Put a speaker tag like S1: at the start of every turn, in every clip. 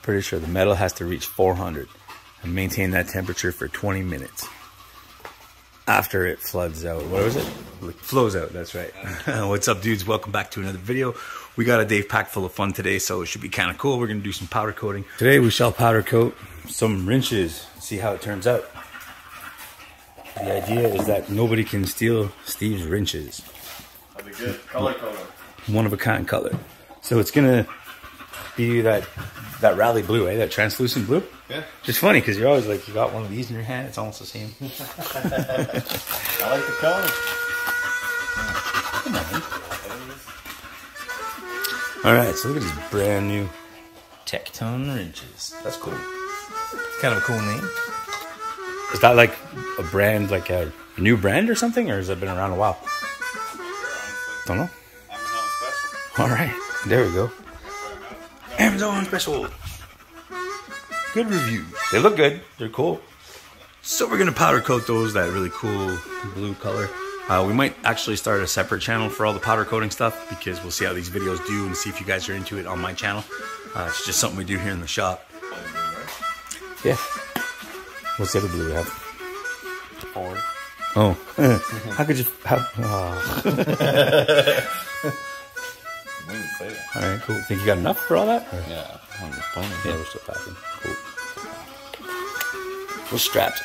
S1: pretty sure the metal has to reach 400 and maintain that temperature for 20 minutes after it floods out. What was it? Flows out, that's right. What's up, dudes? Welcome back to another video. We got a day packed full of fun today, so it should be kind of cool. We're going to do some powder coating. Today we shall powder coat some wrenches, see how it turns out. The idea is that nobody can steal Steve's wrenches.
S2: That'd be good. Color.
S1: One of a kind color. So it's going to be that rally blue, eh? That translucent blue?
S2: Yeah.
S1: It's funny because you're always like, you got one of these in your hand, it's almost the same.
S2: I like the color.
S1: Come on. Alright, so look at these brand new Tectone wrenches. That's cool. It's kind of a cool name. Is that like a brand, like a new brand or something? Or has it been around a while? Don't know.
S2: Amazon special.
S1: Alright, there we go. Amazon special. Good reviews. They look good. They're cool. So we're going to powder coat those, that really cool blue color. We might actually start a separate channel for all the powder coating stuff because we'll see how these videos do and see if you guys are into it on my channel. It's just something we do here in the shop. Yeah. What's the other blue we have?
S2: Forward.
S1: Oh. How could you... Oh. Alright, cool. Think you got enough for all that? Or?
S2: Yeah, I'm just playing.
S1: Yeah, we're still packing. Cool. We're strapped.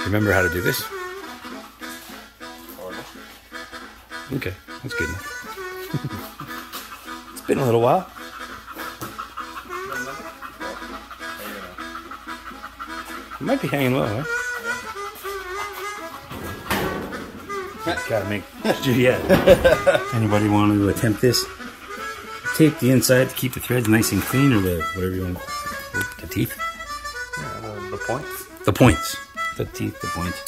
S1: Remember how to do this? Okay, that's good enough. It's been a little while. It might be hanging low, huh? Gotta make sure, yeah. Anybody want to attempt this? Tape the inside to keep the threads nice and clean, or the whatever you want. The teeth?
S2: Yeah, the points.
S1: The points. The teeth, the points.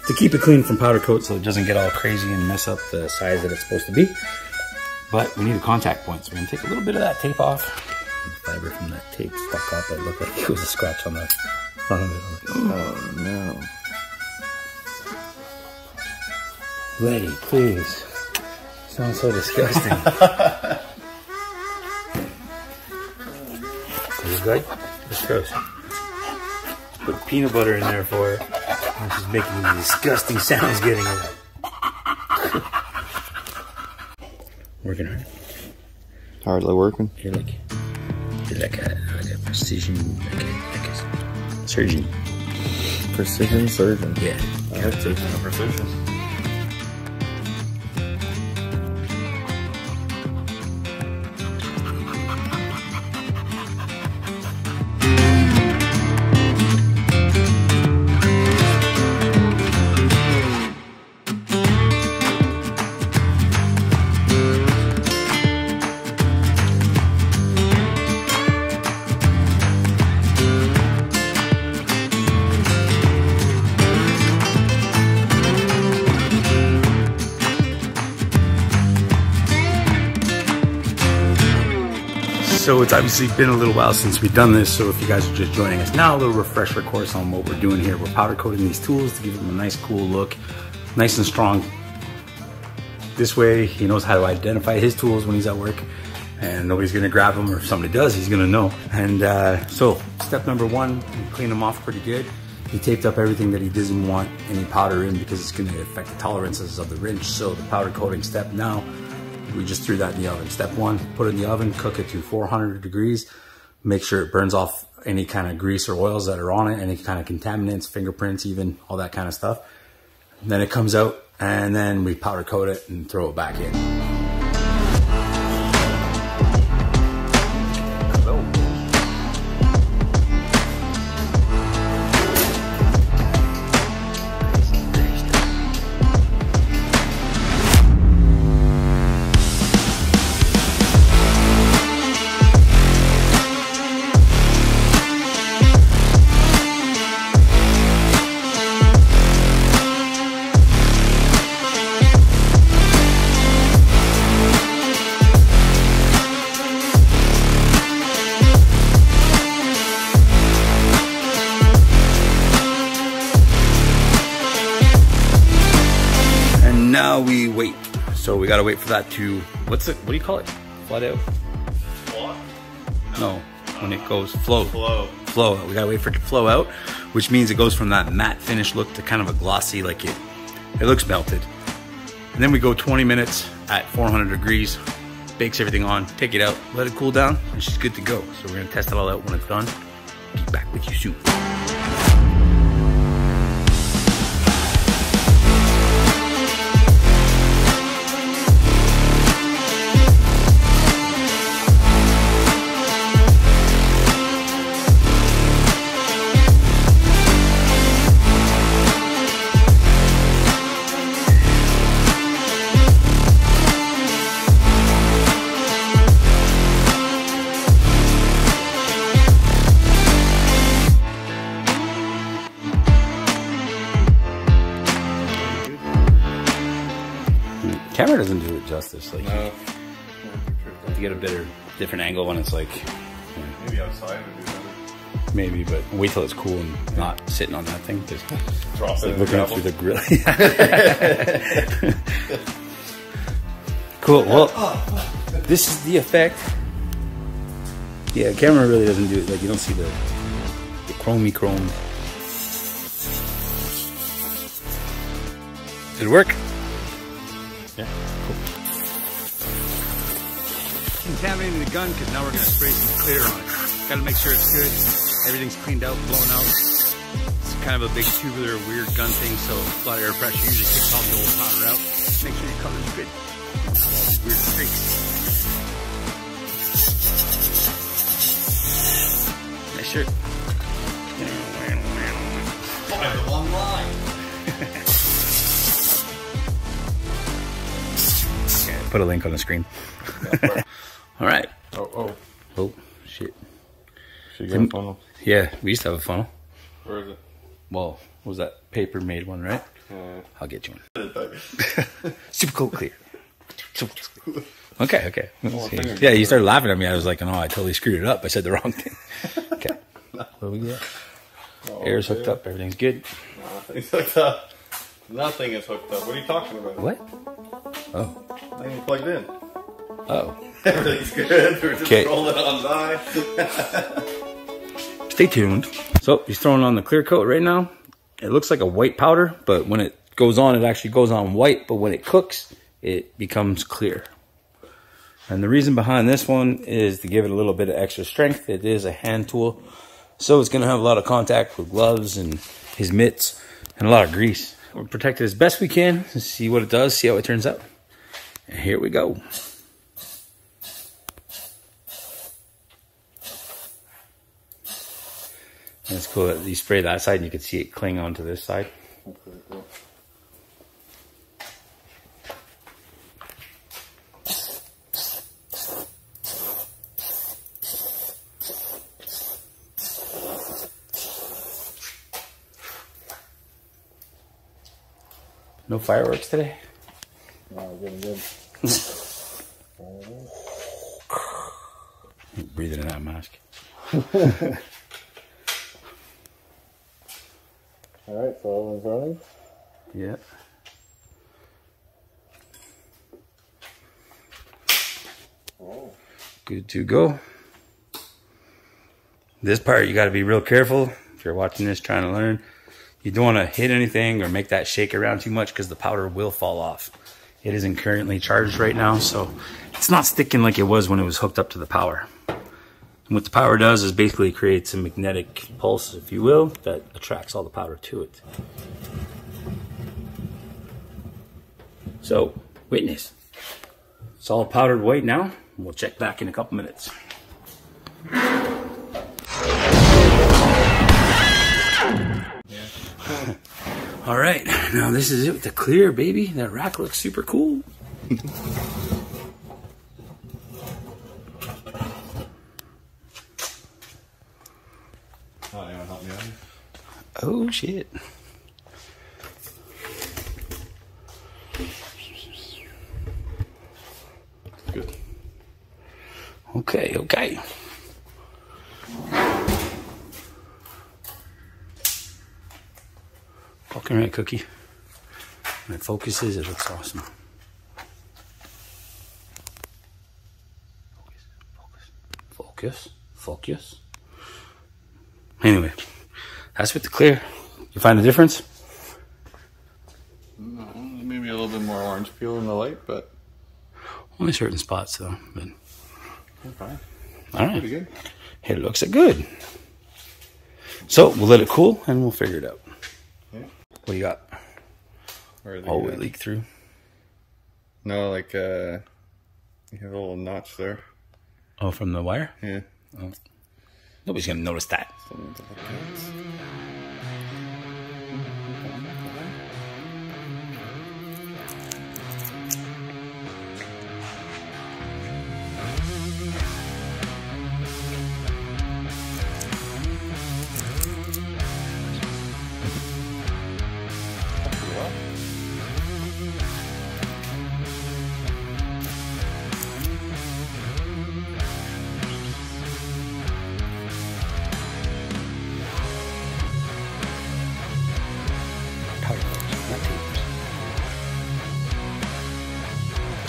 S1: To keep it clean from powder coat so it doesn't get all crazy and mess up the size that it's supposed to be. But we need a contact point, so we're going to take a little bit of that tape off. The fiber from that tape stuck up. It looked like it was a scratch on the front of it.
S2: Oh no.
S1: Letty, please. Sounds so disgusting. Is it good? It's gross. Put peanut butter in there for her. And she's making these disgusting sounds getting it. Working hard.
S2: Hardly working.
S1: You're like a precision, like a surgeon.
S2: Precision surgeon.
S1: Yeah.
S2: I have to. Precision.
S1: So it's obviously been a little while since we've done this, so if you guys are just joining us now, a little refresher course on what we're doing here. We're powder coating these tools to give them a nice cool look, nice and strong. This way he knows how to identify his tools when he's at work and nobody's gonna grab them, or if somebody does, he's gonna know. And so step number one, clean them off pretty good. He taped up everything that he doesn't want any powder in because it's gonna affect the tolerances of the wrench. So the powder coating step now, we just threw that in the oven. Step one, put it in the oven, cook it to 400 degrees. Make sure it burns off any kind of grease or oils that are on it, any kind of contaminants, fingerprints even, all that kind of stuff. And then it comes out, and then we powder coat it and throw it back in. now we wait. So we gotta wait for that to, what do you call it? Flood out?
S2: What?
S1: No, when it goes flow.
S2: Flow.
S1: We gotta wait for it to flow out, which means it goes from that matte finish look to kind of a glossy, like it looks melted. And then we go 20 minutes at 400 degrees, bakes everything on, take it out, let it cool down, and she's good to go. So we're gonna test it all out when it's done. Get back with you soon. Camera doesn't do it justice. Like,
S2: No.
S1: to get a different angle when it's like,
S2: Maybe outside would be better.
S1: maybe, but wait till it's cool and not sitting on that thing. Just
S2: Drop it in
S1: looking
S2: the
S1: up through
S2: gravel.
S1: the grill. Cool. Well, this is the effect. Yeah, camera really doesn't do it. Like, you don't see the chromey chrome. Did it work?
S2: Yeah.
S1: Cool. Contaminating the gun because now we're going to spray some clear on it. Got to make sure it's good. Everything's cleaned out, blown out. It's kind of a big tubular weird gun thing, so a lot of air pressure usually kicks all the old powder out. Make sure your color's good. All these weird streaks. Nice shirt.
S2: Find the one line.
S1: Put a link on the screen. All right. Oh, shit.
S2: Should get a funnel.
S1: Yeah, we used to have a funnel.
S2: Where is it?
S1: Well, what was that paper made one, right? I'll get you one. Super cool clear. Okay. Let's see. Yeah, you started laughing at me. I was like, oh, I totally screwed it up. I said the wrong thing. Okay. What do we get? Air's hooked up. Everything's good.
S2: Nothing's hooked up. Nothing is hooked up. What are you talking about?
S1: What? Oh.
S2: Not even plugged in.
S1: Oh.
S2: Everything's good. We're just
S1: Okay.
S2: rolling on by.
S1: Stay tuned. So he's throwing on the clear coat right now. It looks like a white powder, but when it goes on, it actually goes on white. But when it cooks, it becomes clear. And the reason behind this one is to give it a little bit of extra strength. It is a hand tool, so it's going to have a lot of contact with gloves and his mitts and a lot of grease. We'll protect it as best we can and see what it does, see how it turns out. And here we go. And it's cool that you spray that side and you can see it cling onto this side. No fireworks today?
S2: No, getting good.
S1: Breathing in that mask.
S2: Alright, so everyone's running?
S1: Yeah.
S2: Oh.
S1: Good to go. This part you got to be real careful if you're watching this trying to learn. You don't want to hit anything or make that shake around too much because the powder will fall off. It isn't currently charged right now, so it's not sticking like it was when it was hooked up to the power. And what the power does is basically creates a magnetic pulse, if you will, that attracts all the powder to it. So, witness. It's all powdered white now. We'll check back in a couple minutes. All right, now this is it with the clear, baby. That rack looks super cool.
S2: Oh, anyone help me out?
S1: Oh, shit.
S2: Good.
S1: Okay. Fucking right, Cookie. When it focuses, it looks awesome. Focus, focus. Anyway, that's with the clear. You find a difference?
S2: No, maybe a little bit more orange peel in the light, but
S1: only certain spots though. But
S2: okay.
S1: All right.
S2: Pretty good.
S1: It looks good. So we'll let it cool and we'll figure it out.
S2: Yeah.
S1: What do you got? Oh, it leaked through.
S2: No, like you have a little notch there.
S1: Oh, from the wire?
S2: Yeah.
S1: Oh. Nobody's gonna notice that.
S2: Something to look at.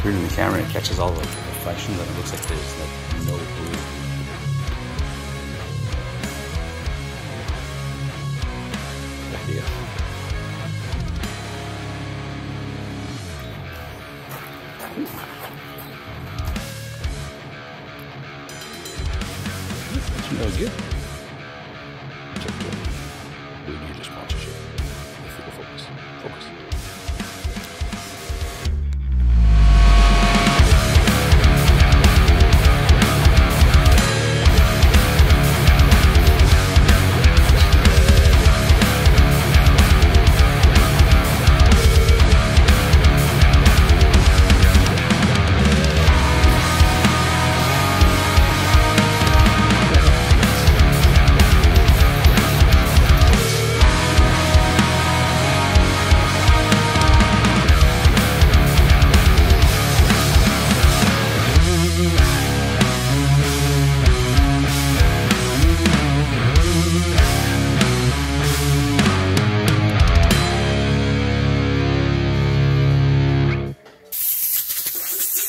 S1: In the camera, it catches all the reflections and it looks like there's like no blue. There you go. That was good. Check it out. We need a sponsorship. If you go focus. Focus.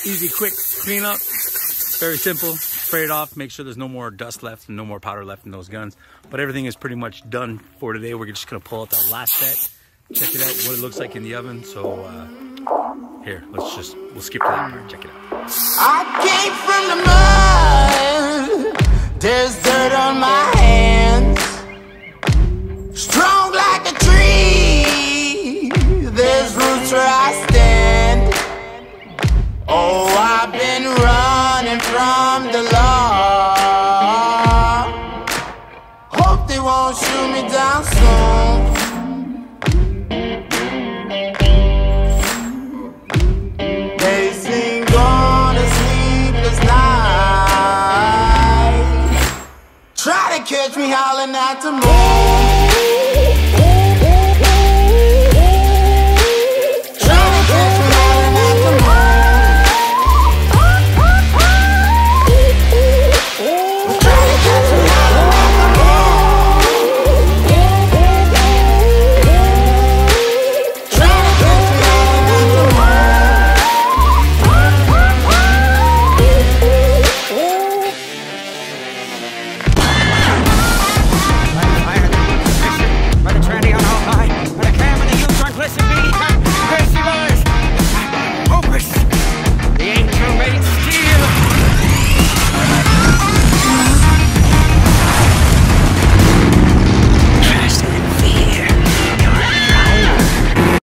S1: Easy, quick cleanup. Very simple. Spray it off. Make sure there's no more dust left and no more powder left in those guns. But everything is pretty much done for today. We're just gonna pull out the last set. Check it out, what it looks like in the oven. So here, we'll skip to that part. Check it out.
S3: I came from the mud. There's dirt on my hands. Strong like a tree. There's roots where I stand. Oh, I've been running from the law. Hope they won't shoot me down soon. They sing on a sleepless night. Try to catch me howling at the moon.
S4: Listen, me,